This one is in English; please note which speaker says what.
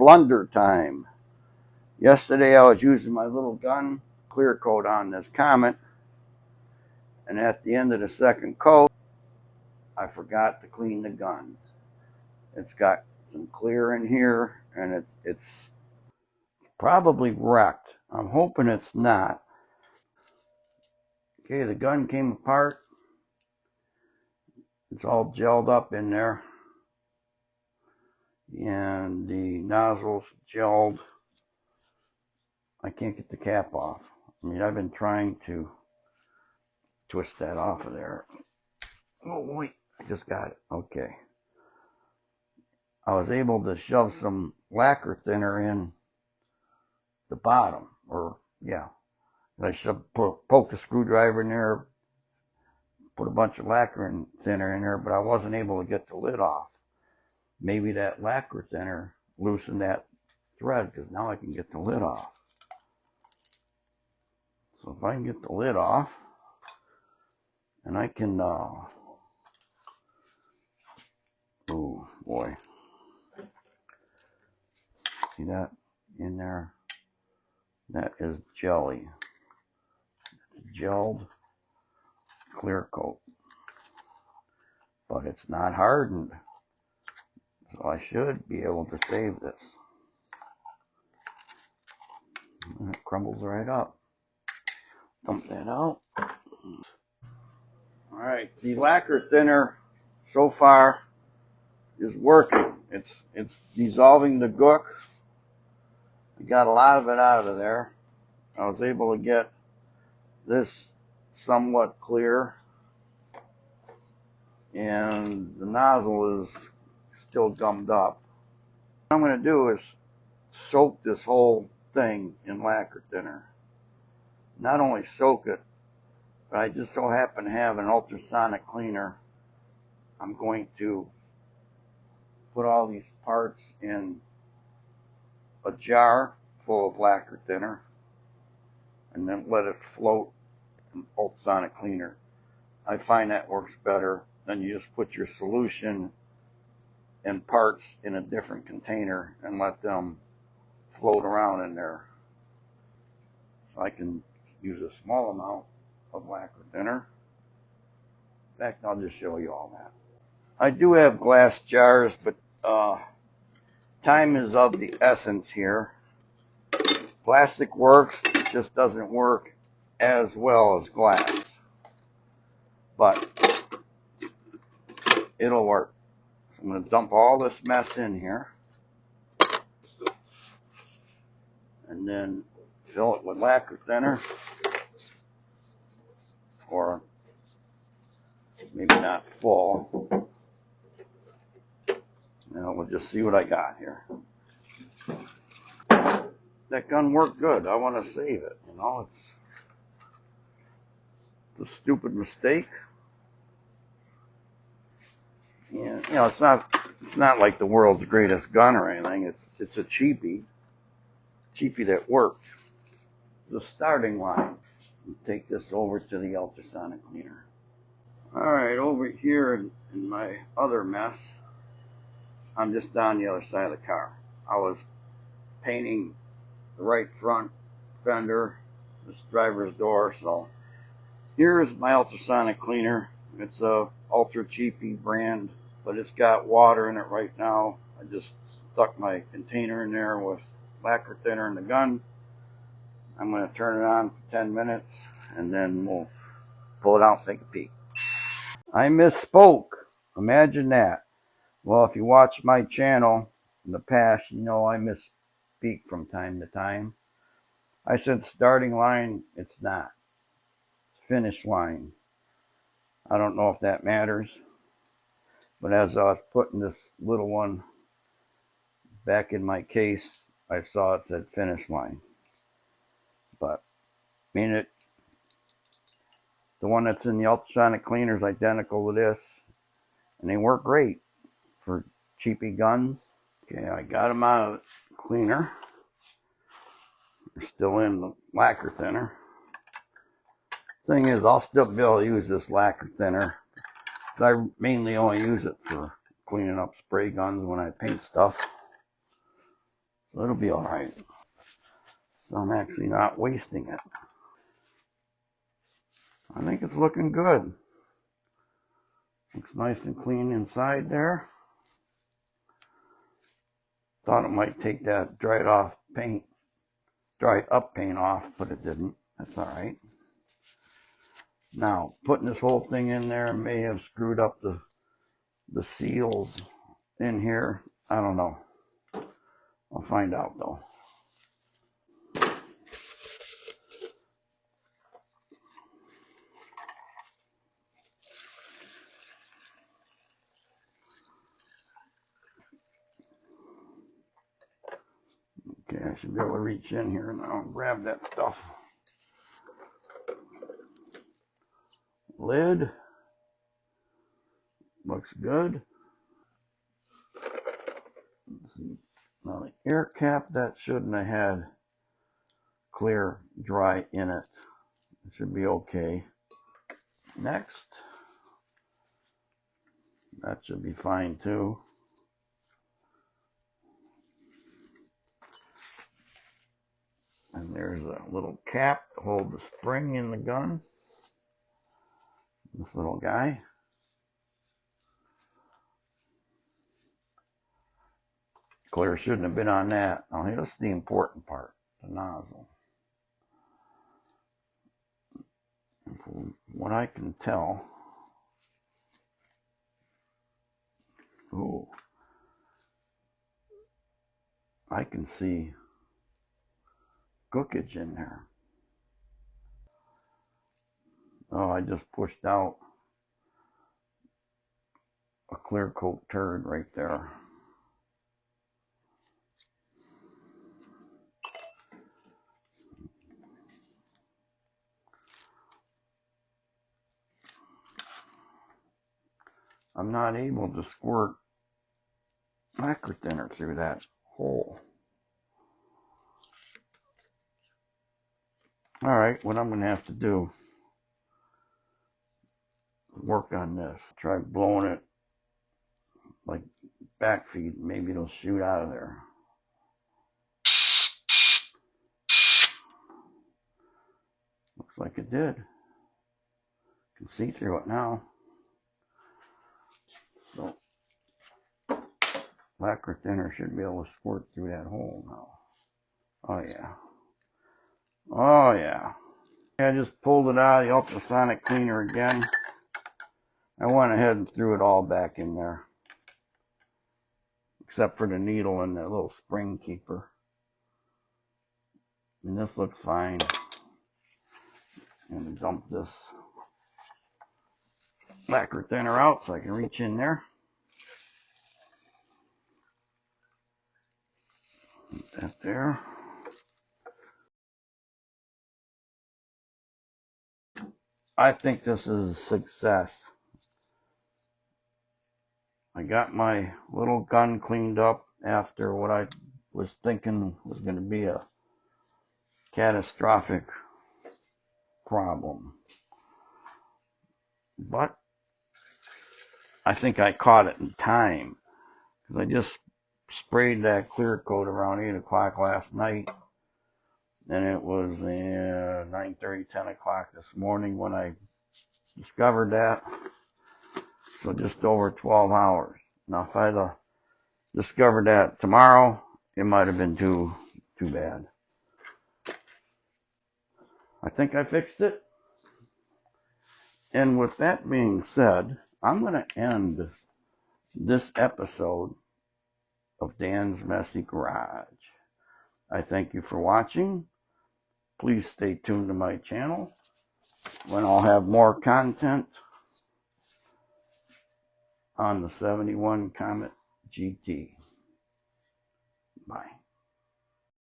Speaker 1: blunder time. Yesterday I was using my little gun clear coat on this Comet, and at the end of the second coat I forgot to clean the gun. It's got some clear in here, and it's probably wrecked. I'm hoping it's not. Okay, the gun came apart. It's all gelled up in there, and the nozzle's gelled. I can't get the cap off. I mean, I've been trying to twist that off of there. Oh wait, I just got it. Okay. I was able to shove some lacquer thinner in the bottom, or yeah, I poked a screwdriver in there, put a bunch of lacquer thinner in there, but I wasn't able to get the lid off. Maybe that lacquer thinner loosened that thread, because now I can get the lid off. So if I can get the lid off, and I can, oh boy, see that in there? That is jelly. Gelled clear coat, but it's not hardened, so I should be able to save this. And it crumbles right up. Dump that out. Alright, the lacquer thinner so far is working. It's dissolving the gook. I got a lot of it out of there. I was able to get this somewhat clear, and the nozzle is still gummed up. What I'm going to do is soak this whole thing in lacquer thinner. Not only soak it, but I just so happen to have an ultrasonic cleaner. I'm going to put all these parts in a jar full of lacquer thinner and then let it float in ultrasonic cleaner. I find that works better than you just put your solution and parts in a different container and let them float around in there. So I can use a small amount of lacquer thinner. In fact, I'll just show you all that. I do have glass jars, but time is of the essence here. Plastic works, it just doesn't work as well as glass, but it'll work. So I'm going to dump all this mess in here and then fill it with lacquer thinner, or maybe not full. Now we'll just see what I got here. That gun worked good. I want to save it. You know, it's a stupid mistake. And you know, it's not like the world's greatest gun or anything. It's a cheapy that worked. The starting line. Take this over to the ultrasonic cleaner. All right, over here in my other mess, I'm just on the other side of the car. I was painting the right front fender, this driver's door. So here's my ultrasonic cleaner. It's a Ultra Cheapy brand, but it's got water in it right now. I just stuck my container in there with lacquer thinner in the gun. I'm going to turn it on for 10 minutes and then we'll pull it out and take a peek. I misspoke. Imagine that. Well, if you watch my channel in the past, you know I misspeak from time to time. I said starting line, it's not. It's finish line. I don't know if that matters, but as I was putting this little one back in my case, I saw it said finish line. But I mean, the one that's in the ultrasonic cleaner is identical to this, and they work great for cheapy guns. Okay, I got them out of the cleaner. They're still in the lacquer thinner. Thing is, I'll still be able to use this lacquer thinner. I mainly only use it for cleaning up spray guns when I paint stuff. So it'll be alright. So I'm actually not wasting it. I think it's looking good. Looks nice and clean inside there. Thought it might take that dried up paint off, but it didn't. That's alright. Now, putting this whole thing in there may have screwed up the seals in here. I don't know. I'll find out though. Okay, I should be able to reach in here now and grab that stuff. Lid. Looks good. Let's see. Now the air cap, that shouldn't have had clear dry in it. It should be okay. Next. That should be fine too. And there's a little cap to hold the spring in the gun. This little guy. Clear shouldn't have been on that. Now here's the important part, the nozzle. And from what I can tell, I can see cookage in there. Oh, I just pushed out a clear coat turd right there. I'm not able to squirt lacquer thinner through that hole. Alright, what I'm going to have to do is work on this. Try blowing it like backfeed. Maybe it'll shoot out of there. Looks like it did. You can see through it now. So lacquer thinner should be able to squirt through that hole now. Oh yeah. Oh yeah. I just pulled it out of the ultrasonic cleaner again. I went ahead and threw it all back in there. Except for the needle and the little spring keeper. And this looks fine. I'm going to dump this lacquer thinner out so I can reach in there. Put that there. I think this is a success. I got my little gun cleaned up after what I was thinking was going to be a catastrophic problem. But I think I caught it in time, because I just sprayed that clear coat around 8 o'clock last night, and it was 9:30, 10 o'clock this morning when I discovered that. So just over 12 hours. Now if I'd discovered that tomorrow, it might have been too bad. I think I fixed it. And with that being said, I'm going to end this episode of Dan's Messy Garage. I thank you for watching. Please stay tuned to my channel when I'll have more content on the 71 Comet GT. Bye.